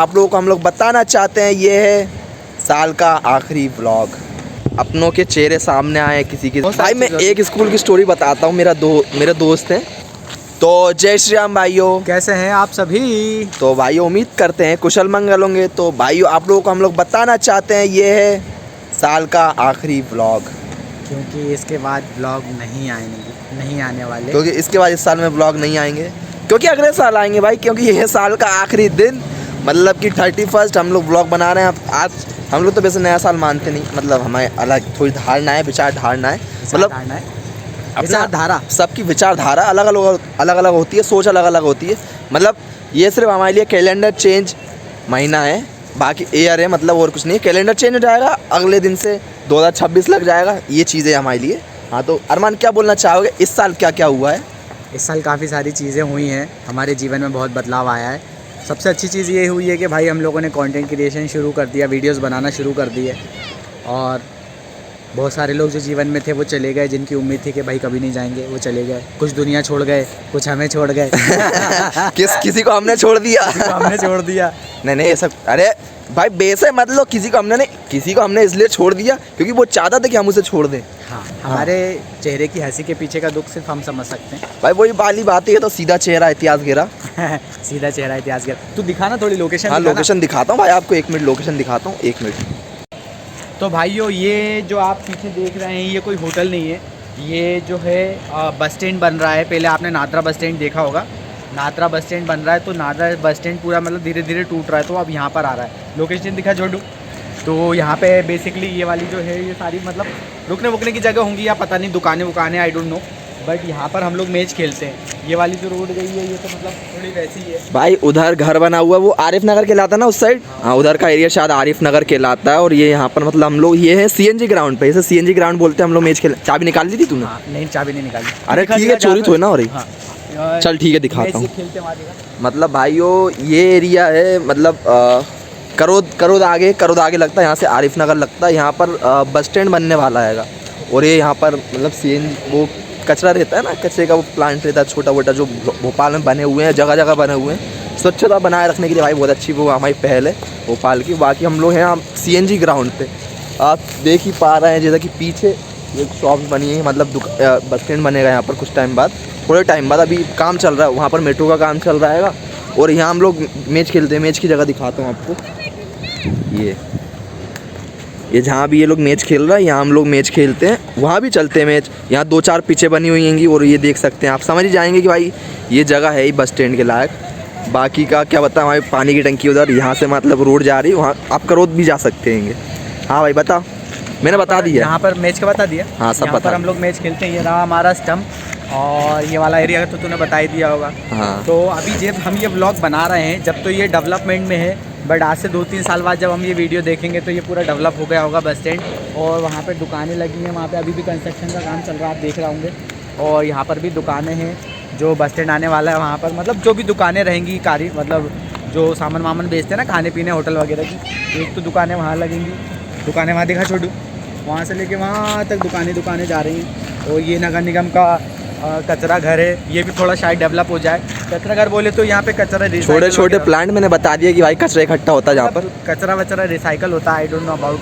आप लोगों को हम लोग बताना चाहते हैं ये है साल का आखिरी व्लॉग। अपनों के चेहरे सामने आए किसी के। भाई मैं एक स्कूल की स्टोरी बताता हूँ। मेरे दोस्त हैं। तो जय श्री राम भाइयों, कैसे हैं आप सभी। तो भाइयों उम्मीद करते हैं कुशल मंगल होंगे। तो भाइयों आप लोगों को हम लोग बताना चाहते हैं ये है साल का आखिरी व्लॉग, क्योंकि इसके बाद व्लॉग नहीं आने वाले। क्योंकि इसके बाद इस साल में व्लॉग नहीं आएंगे, क्योंकि अगले साल आएंगे भाई। क्योंकि ये है साल का आखिरी दिन, मतलब कि 31 हम लोग व्लॉग बना रहे हैं आज। हम लोग तो वैसे नया साल मानते नहीं, मतलब हमें अलग थोड़ी धारणा है, विचार धारणा है, मतलब विचारधारा। सबकी विचारधारा अलग अलग होती है, सोच अलग अलग होती है। मतलब ये सिर्फ हमारे लिए कैलेंडर चेंज महीना है, बाकी ईयर है, मतलब और कुछ नहीं है। कैलेंडर चेंज हो जाएगा, अगले दिन से 2026 लग जाएगा, ये चीज़ें हमारे लिए। हाँ तो अरमान क्या बोलना चाहोगे, इस साल क्या क्या हुआ है? इस साल काफ़ी सारी चीज़ें हुई हैं, हमारे जीवन में बहुत बदलाव आया है। सबसे अच्छी चीज़ ये हुई है कि भाई हम लोगों ने कंटेंट क्रिएशन शुरू कर दिया, वीडियोस बनाना शुरू कर दिए। और बहुत सारे लोग जो जीवन में थे वो चले गए, जिनकी उम्मीद थी कि भाई कभी नहीं जाएंगे, वो चले गए। कुछ दुनिया छोड़ गए, कुछ हमें छोड़ गए। किसी को हमने छोड़ दिया। हमने छोड़ दिया। नहीं ये सब, अरे भाई बेसे मतलब किसी को हमने इसलिए छोड़ दिया क्योंकि वो चाहता था कि हम उसे छोड़ दें। हाँ, हमारे चेहरे की हंसी के पीछे का दुख सिर्फ हम समझ सकते हैं। भाई वही वाली बात है, तो सीधा चेहरा इतिहास गिरा। सीधा चेहरा इतिहास गिरा। तू दिखाना थोड़ी लोकेशन। हाँ लोकेशन दिखाता हूँ भाई आपको, 1 मिनट लोकेशन दिखाता हूँ, 1 मिनट। तो भाइयों ये जो आप पीछे देख रहे हैं ये कोई होटल नहीं है, ये जो है बस स्टैंड बन रहा है। पहले आपने नादरा बस स्टैंड देखा होगा, नादरा बस स्टैंड बन रहा है। तो नादरा बस स्टैंड पूरा मतलब धीरे धीरे टूट रहा है, तो अब यहाँ पर आ रहा है। लोकेशन दिखा जोड़ू। तो यहाँ पे बेसिकली ये वाली जो है ये सारी मतलब रुकने वुकने की जगह होंगी या पता नहीं, दुकानें वुकानें, आई डोंट नो। बट यहाँ पर हम लोग मैच खेलते हैं। ये वाली जो रोड गई है ये तो मतलब थोड़ी वैसी ही है भाई। उधर घर बना हुआ है, वो आरिफ नगर कहलाता है ना उस साइड। हाँ उधर का एरिया शायद आरिफ नगर कहलाता है। और ये यहाँ पर मतलब हम लोग ये है CNG ग्राउंड पे, इसे CNG ग्राउंड बोलते हैं। हम लोग मैच खेल। चाबी निकाल ली थी तूने? हाँ, नहीं चाबी नहीं निकाली। अरे ठीक है, चोरी तो है ना हो रही। हाँ, चल ठीक है दिखाता हूँ। खेलते मतलब भाइयों ये एरिया है, मतलब करोद आगे लगता है, यहाँ से आरिफ नगर लगता है। यहाँ पर बस स्टैंड बनने वाला है। और ये यहाँ पर मतलब CNG वो कचरा रहता है ना, कचरे का वो प्लांट रहता है छोटा मोटा, जो भोपाल में बने हुए हैं, जगह जगह बने हुए हैं। स्वच्छता बनाए रखने के लिए भाई बहुत अच्छी वो हमारी पहल है भोपाल की। बाकी हम लोग हैं हम CNG ग्राउंड पे, आप देख ही पा रहे हैं। जैसा कि पीछे एक शॉप बनी है, मतलब बस स्टैंड बनेगा यहाँ पर कुछ टाइम बाद, थोड़े टाइम बाद। अभी काम चल रहा है वहाँ पर, मेट्रो का काम चल रहा है। और यहाँ हम लोग मैच खेलते हैं। मैच की जगह दिखाता हूँ आपको, ये जहाँ भी ये लोग मैच खेल रहा है, यहाँ हम लोग मैच खेलते हैं, वहाँ भी चलते हैं मैच। यहाँ 2-4 पीछे बनी हुई हैंगी। और ये देख सकते हैं, आप समझ ही जाएंगे कि भाई ये जगह है ही बस स्टैंड के लायक। बाकी का क्या बताएं, हमारी पानी की टंकी उधर, यहाँ से मतलब रोड जा रही है, वहाँ आप करोद भी जा सकते हैं। हाँ भाई बता, मैंने बता दिया यहाँ पर मैच का बता दिया। हाँ सब बता। हम लोग मैच खेलते हैं। ये रहा हमारा स्टम्प, और ये वाला एरिया तो तूने बता ही दिया होगा। हाँ तो अभी जब हम ये व्लॉग बना रहे हैं, जब तो ये डेवलपमेंट में है, बट आज से 2-3 साल बाद जब हम ये वीडियो देखेंगे तो ये पूरा डेवलप हो गया होगा बस स्टैंड। और वहाँ पे दुकानें लगी हैं, वहाँ पे अभी भी कंस्ट्रक्शन का काम चल रहा है, आप देख रहे होंगे। और यहाँ पर भी दुकानें हैं, जो बस स्टैंड आने वाला है वहाँ पर मतलब जो भी दुकानें रहेंगी कारी, मतलब जो सामान वामान बेचते हैं ना, खाने पीने होटल वगैरह की, एक तो दुकानें वहाँ लगेंगी। दुकानें वहाँ दिखा छोड़ू, वहाँ से लेके वहाँ तक दुकानें जा रही हैं। और ये नगर निगम का कचरा घर है, ये भी थोड़ा शायद डेवलप हो जाए। कचरा घर बोले तो यहाँ पे कचरा छोटे छोटे प्लांट, मैंने बता दिया कि भाई कचरा इकट्ठा होता है जहाँ पर, कचरा वचरा रिसाइकल होता है। I don't know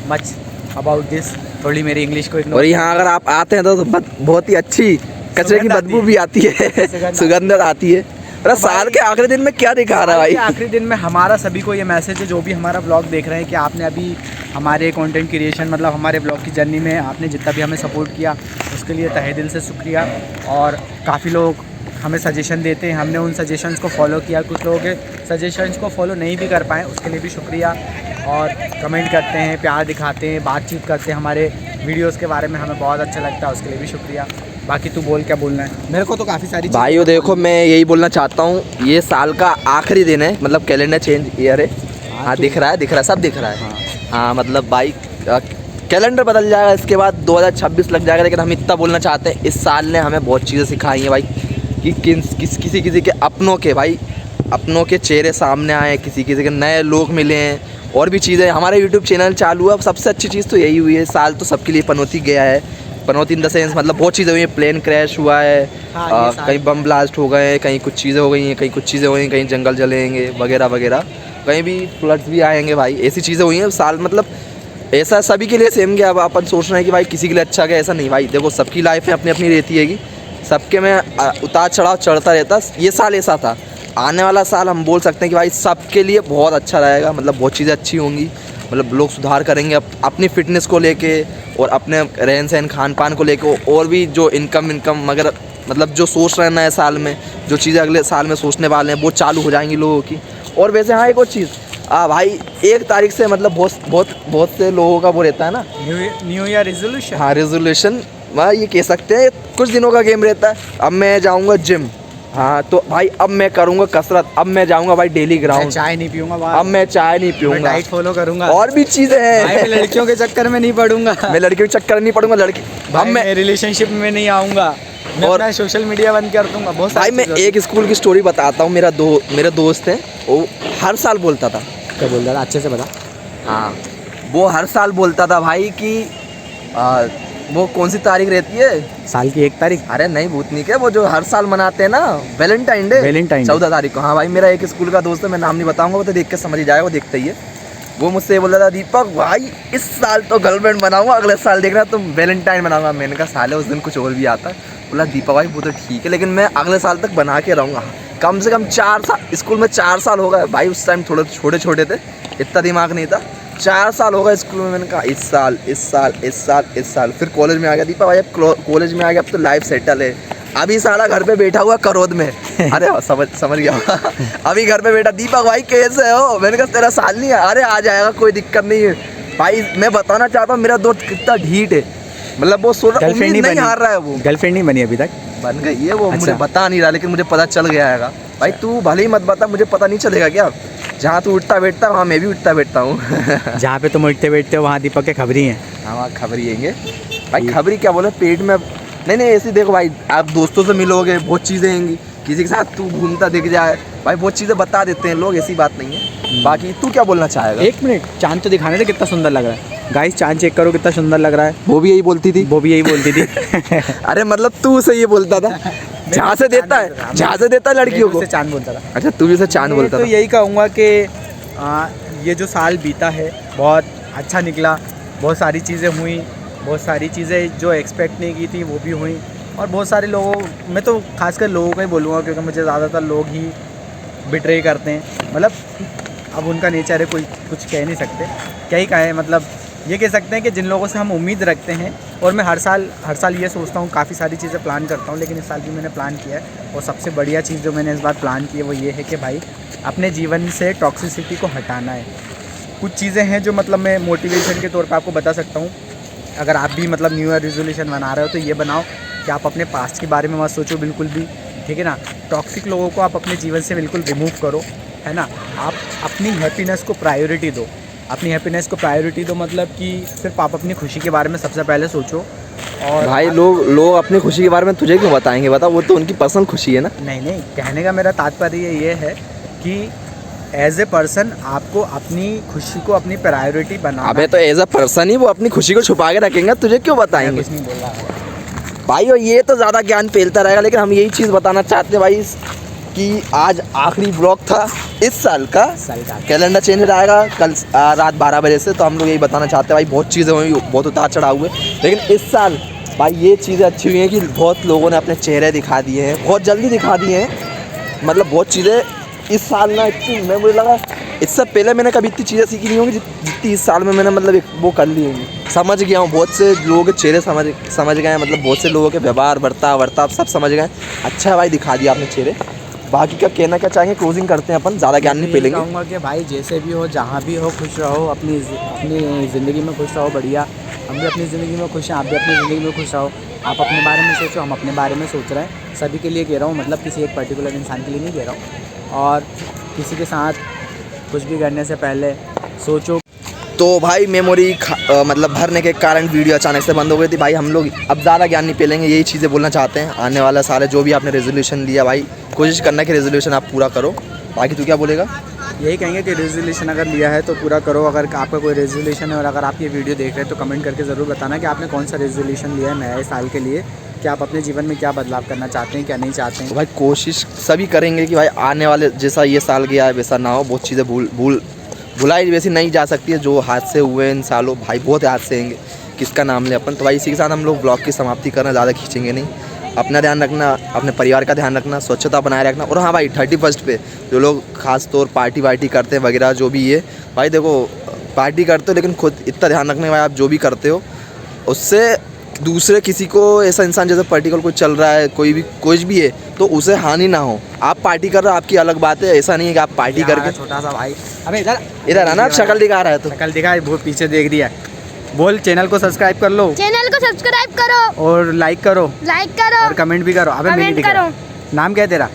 much about this, थोड़ी मेरी इंग्लिश को इग्नोर। और यहाँ अगर आप आते हैं तो बहुत ही अच्छी कचरे की बदबू भी आती है, सुगंध आती है। अरे साल के आखिरी दिन में क्या दिखा रहा है भाई? आखिरी दिन में हमारा सभी को ये मैसेज है, जो भी हमारा ब्लॉग देख रहे हैं, कि आपने अभी हमारे कंटेंट क्रिएशन मतलब हमारे ब्लॉग की जर्नी में आपने जितना भी हमें सपोर्ट किया उसके लिए तहे दिल से शुक्रिया। और काफ़ी लोग हमें सजेशन देते हैं, हमने उन सजेशंस को फॉलो किया। कुछ लोगों के सजेशंस को फॉलो नहीं भी कर पाए, उसके लिए भी शुक्रिया। और कमेंट करते हैं, प्यार दिखाते हैं, बातचीत करते हैं हमारे वीडियोस के बारे में, हमें बहुत अच्छा लगता है, उसके लिए भी शुक्रिया। बाकी तू बोल, क्या बोलना है? मेरे को तो काफ़ी सारी भाइयों देखो, मैं यही बोलना चाहता हूँ, ये साल का आखिरी दिन है, मतलब कैलेंडर चेंज ईयर है। हाँ दिख रहा है, सब दिख रहा है। हाँ मतलब भाई कैलेंडर बदल जाएगा, इसके बाद 2026 लग जाएगा। लेकिन हम इतना बोलना चाहते हैं, इस साल ने हमें बहुत चीज़ें सिखाई हैं भाई, कि किसी के अपनों के चेहरे सामने आए, किसी के नए लोग मिले हैं, और भी चीज़ें। हमारा यूट्यूब चैनल चालू है, अब सबसे अच्छी चीज़ तो यही हुई है, साल तो सबके लिए पनौती गया है। पनौती इन द सेंस मतलब बहुत चीज़ें हुई हैं, प्लेन क्रैश हुआ है, कहीं बम ब्लास्ट हो गए, कहीं कुछ चीज़ें हो गई हैं, कहीं कुछ चीज़ें हो गई, कहीं जंगल जलेंगे वगैरह वगैरह। कहीं भी फ्लड्स भी आएंगे भाई, ऐसी चीज़ें हुई हैं साल, मतलब ऐसा सभी के लिए सेम क्या, अब अपन सोच रहे हैं कि भाई किसी के लिए अच्छा गया, ऐसा नहीं भाई। देखो सबकी लाइफ में अपनी अपनी रहती हैगी, सबके में उतार चढ़ाव चढ़ता रहता। ये साल ऐसा था, आने वाला साल हम बोल सकते हैं कि भाई सबके लिए बहुत अच्छा रहेगा, मतलब बहुत चीज़ें अच्छी होंगी, मतलब लोग सुधार करेंगे अपनी फ़िटनेस को लेके और अपने रहन सहन खान पान को लेके, और भी जो इनकम मगर मतलब जो सोच रहे हैं नए साल में, जो चीज़ें अगले साल में सोचने वाले हैं वो चालू हो जाएंगी लोगों की। और वैसे हाँ एक और चीज़ भाई 1 तारीख से मतलब बहुत से लोगों का वो रहता है ना, न्यू ईयर रेजोल्यूशन। हाँ रेजोल्यूशन, भाई ये कह सकते हैं कुछ दिनों का गेम रहता है। अब मैं जाऊँगा जिम, हाँ तो भाई अब मैं करूँगा कसरत, अब मैं जाऊँगा भाई डेली ग्राउंड, चाय नहीं पीऊंगा, अब मैं चाय नहीं पीऊँगा, डाइट फॉलो करूंगा, और भी चीज़ें मैं हैं। लड़कियों के चक्कर में नहीं पड़ूंगा, मैं लड़कियों के चक्कर नहीं पड़ूंगा, लड़की अब मैं रिलेशनशिप में नहीं आऊँगा, मैं और अपना सोशल मीडिया बंद कर दूंगा। बहुत भाई मैं एक स्कूल की स्टोरी बताता हूँ। मेरा दोस्त है, वो हर साल बोलता था, क्या बोल रहा था, अच्छे से बता। हाँ वो हर साल बोलता था भाई कि वो कौन सी तारीख रहती है साल की 1 तारीख? अरे नहीं भूतनी के, वो जो हर साल मनाते हैं ना वैलेंटाइन डे, 14 तारीख को। हाँ भाई मेरा एक स्कूल का दोस्त है, मैं नाम नहीं बताऊंगा, वो तो देख के समझ ही जाएगा, वो देखता ही है। वो मुझसे बोल रहा था दीपक भाई इस साल तो गर्लफ्रेंड बनाऊंगा, अगले साल देखना तुम वैलेंटाइन बनाऊंगा। मैंने कहा साले उस दिन कुछ और भी आता है। बोला दीपक भाई वो तो ठीक है, लेकिन मैं अगले साल तक बना के रहूँगा। कम से कम 4 साल, स्कूल में 4 साल हो गए भाई, उस टाइम थोड़े छोटे छोटे थे, इतना दिमाग नहीं था। 4 साल हो गए स्कूल में। मैंने कहा इस साल फिर कॉलेज में आ गया। दीपक भाई अब कॉलेज में आ गया, अब तो लाइफ सेटल है। अभी साला घर पे बैठा हुआ करोद में। अरे समझ गया। अभी घर पे बैठा, दीपक भाई कैसे हो? मैंने कहा तेरा साल नहीं है। अरे आ जाएगा, कोई दिक्कत नहीं है। भाई मैं बताना चाहता हूँ मेरा दोस्त कितना ढीठ है, मतलब वो उम्मीद नहीं हार रहा है। वो गर्लफ्रेंड नहीं बनी अभी तक? बन गई है वो। अच्छा। मुझे बता नहीं रहा, लेकिन मुझे पता चल गया है। भाई तू भले ही मत बता, मुझे पता नहीं चलेगा क्या? जहाँ तू उठता बैठता वहाँ मैं भी उठता बैठता हूँ। जहाँ पे तुम उठते बैठते हो वहाँ दीपक के खबरी हैं। हाँ वहाँ खबरी हैंगे भाई। खबरी क्या बोले, पेट में नहीं ऐसे देखो भाई, आप दोस्तों से मिलोगे बहुत चीज़ें हैंगी, किसी के साथ तू घूमता दिख जाए भाई, बहुत चीज़ें बता देते हैं लोग, ऐसी बात नहीं है। बाकी तू क्या बोलना चाहेगा? 1 मिनट, चांद तो दिखाने से कितना सुंदर लग रहा है। गाइस चांद चेक करो कितना सुंदर लग रहा है। वो भी यही बोलती थी। अरे मतलब तू उसे ये बोलता था जहाँ से देता है लड़कियों को, चांद बोलता था। अच्छा तू भी उसे चांद बोलता तो था। यही कहूँगा कि ये जो साल बीता है बहुत अच्छा निकला, बहुत सारी चीज़ें हुई, बहुत सारी चीज़ें जो एक्सपेक्ट नहीं की थी वो भी हुई, और बहुत सारे लोगों, मैं तो खासकर लोगों का ही बोलूँगा क्योंकि मुझे ज़्यादातर लोग ही बिट्रे करते हैं। मतलब अब उनका नेचर है, कोई कुछ कह नहीं सकते, क्या ही कहें। मतलब ये कह सकते हैं कि जिन लोगों से हम उम्मीद रखते हैं, और मैं हर साल ये सोचता हूँ, काफ़ी सारी चीज़ें प्लान करता हूँ, लेकिन इस साल भी मैंने प्लान किया है। और सबसे बढ़िया चीज़ जो मैंने इस बार प्लान की है वो ये है कि भाई अपने जीवन से टॉक्सिसिटी को हटाना है। कुछ चीज़ें हैं जो मतलब मैं मोटिवेशन के तौर पर आपको बता सकता हूँ। अगर आप भी मतलब न्यू ईयर रेजोल्यूशन बना रहे हो तो ये बनाओ कि आप अपने पास्ट के बारे में मत सोचो बिल्कुल भी, ठीक है ना। टॉक्सिक लोगों को आप अपने जीवन से बिल्कुल रिमूव करो, है ना। आप अपनी हैप्पीनेस को प्रायोरिटी दो, मतलब कि सिर्फ आप अपनी खुशी के बारे में सबसे पहले सोचो। और भाई लोग अपनी खुशी के बारे में तुझे क्यों बताएंगे? बता, वो तो उनकी पर्सनल खुशी है ना। नहीं, कहने का मेरा तात्पर्य ये है कि एज ए पर्सन आपको अपनी खुशी को अपनी प्रायोरिटी बनाना। अबे तो एज अ पर्सन ही वो अपनी खुशी को छुपा के रखेंगे, तुझे क्यों बताएंगे? कुछ नहीं बोल रहा भाई और ये तो ज़्यादा ज्ञान फैलता रहेगा, लेकिन हम यही चीज़ बताना चाहते हैं भाई कि आज आखिरी ब्लॉग था इस साल का। कैलेंडर चेंज रहेगा कल रात 12 बजे से, तो हम लोग यही बताना चाहते हैं भाई बहुत चीज़ें हुई, बहुत उतार चढ़ाव हुए, लेकिन इस साल भाई ये चीज़ें अच्छी हुई हैं कि बहुत लोगों ने अपने चेहरे दिखा दिए हैं, बहुत जल्दी दिखा दिए हैं। मतलब बहुत चीज़ें इस साल ना इतनी, मैं मुझे लगा इससे पहले मैंने कभी इतनी चीज़ें सीखी नहीं होंगी जितनी इस साल में मैंने मतलब वो कर ली होंगी। समझ गया हूँ, बहुत से लोगों के चेहरे समझ गए, मतलब बहुत से लोगों के व्यवहार बर्ताव सब समझ गए। अच्छा है भाई, दिखा दिया आपने चेहरे। बाकी क्या कहना क्या चाहेंगे? क्लोजिंग करते हैं अपन, ज़्यादा ज्ञान नहीं फैलेंगे। कहूँगा कि भाई जैसे भी हो, जहाँ भी हो, खुश रहो, अपनी ज़िंदगी में खुश रहो। बढ़िया, हम भी अपनी ज़िंदगी में खुश हैं, आप भी अपनी ज़िंदगी में खुश रहो। आप अपने बारे में सोचो, हम अपने बारे में सोच रहे हैं। सभी के लिए कह रहा हूँ, मतलब किसी एक पर्टिकुलर इंसान के लिए नहीं कह रहा हूँ। और किसी के साथ कुछ भी करने से पहले सोचो। तो भाई मेमोरी मतलब भरने के कारण वीडियो अचानक से बंद हो गई थी। भाई हम लोग अब ज़्यादा ज्ञान नहीं फैलेंगे, यही चीज़ें बोलना चाहते हैं। आने वाला साल है, जो भी आपने रेजोल्यूशन लिया भाई कोशिश करना कि रेजोल्यूशन आप पूरा करो। बाकी तू क्या बोलेगा? यही कहेंगे कि रेजोल्यूशन अगर लिया है तो पूरा करो। अगर आपका कोई रेजोल्यूशन है और अगर आप ये वीडियो देख रहे हैं तो कमेंट करके ज़रूर बताना कि आपने कौन सा रेजोल्यूशन लिया है नए साल के लिए। कि आप अपने जीवन में क्या बदलाव करना चाहते हैं, क्या नहीं चाहते हैं। तो भाई कोशिश सभी करेंगे कि भाई आने वाले जैसा ये साल गया है वैसा ना हो। बहुत चीज़ें भुलाई वैसी नहीं जा सकती है। जो हादसे हुए इन सालों भाई बहुत हादसे होंगे, किसका नाम ले अपन। तो भाई इसी के साथ हम लोग ब्लॉग की समाप्ति करना, ज़्यादा खींचेंगे नहीं। अपना ध्यान रखना, अपने परिवार का ध्यान रखना, स्वच्छता बनाए रखना। और हाँ भाई 31 पे जो लोग खास तौर पार्टी वार्टी करते हैं वगैरह जो भी है, भाई देखो पार्टी करते हो लेकिन खुद इतना ध्यान रखना है भाई, आप जो भी करते हो उससे दूसरे किसी को, ऐसा इंसान जैसे पर्टिकुलर कोई चल रहा है, कोई भी है तो उसे हानि ना हो। आप पार्टी कर रहे हो आपकी अलग बात है, ऐसा नहीं है कि आप पार्टी करके। छोटा सा भाई अबे इधर आना, शक्ल दिखा रहा है तो शक्ल दिखा, बहुत पीछे देख रही है। बोल चैनल को सब्सक्राइब कर लो, चैनल को सब्सक्राइब करो और लाइक करो और कमेंट भी करो। अबे कमेंट मैंने दिखा। करो। नाम क्या है तेरा?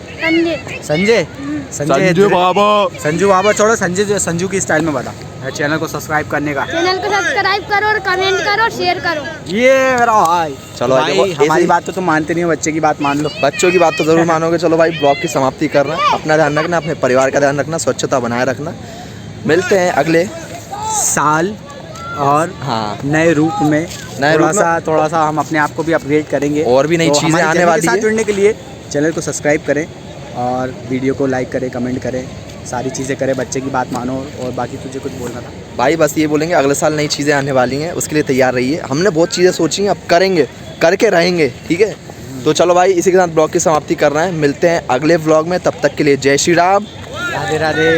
संजय। संजय बाबा। संजू बाबा छोड़ो, संजू की स्टाइल में बता चैनल को सब्सक्राइब करने का। चैनल को सब्सक्राइब करो और कमेंट करो और शेयर करो। ये मेरा भाई। चलो भाई हमारी बात तो तुम मानते नहीं हो, बच्चे की बात मान लो। बच्चों की बात तो जरूर मानोगे। चलो भाई ब्लॉग की समाप्ति कर रहे हैं। अपना ध्यान रखना, अपने परिवार का ध्यान रखना, स्वच्छता बनाए रखना। मिलते हैं अगले साल और हाँ नए रूप में। थोड़ा सा हम अपने आप को भी अपग्रेड करेंगे और भी नई तो चीज़ें आने वाली है। जुड़ने के लिए चैनल को सब्सक्राइब करें और वीडियो को लाइक करें, कमेंट करें, सारी चीज़ें करें, बच्चे की बात मानो। और बाकी तुझे कुछ बोलना था भाई? बस ये बोलेंगे अगले साल नई चीज़ें आने वाली हैं, उसके लिए तैयार रहिए। हमने बहुत चीज़ें सोची हैं, अब करेंगे, करके रहेंगे, ठीक है। तो चलो भाई इसी के साथ ब्लॉग की समाप्ति कर रहे हैं। मिलते हैं अगले व्लॉग में, तब तक के लिए जय श्री राम, राधे राधे।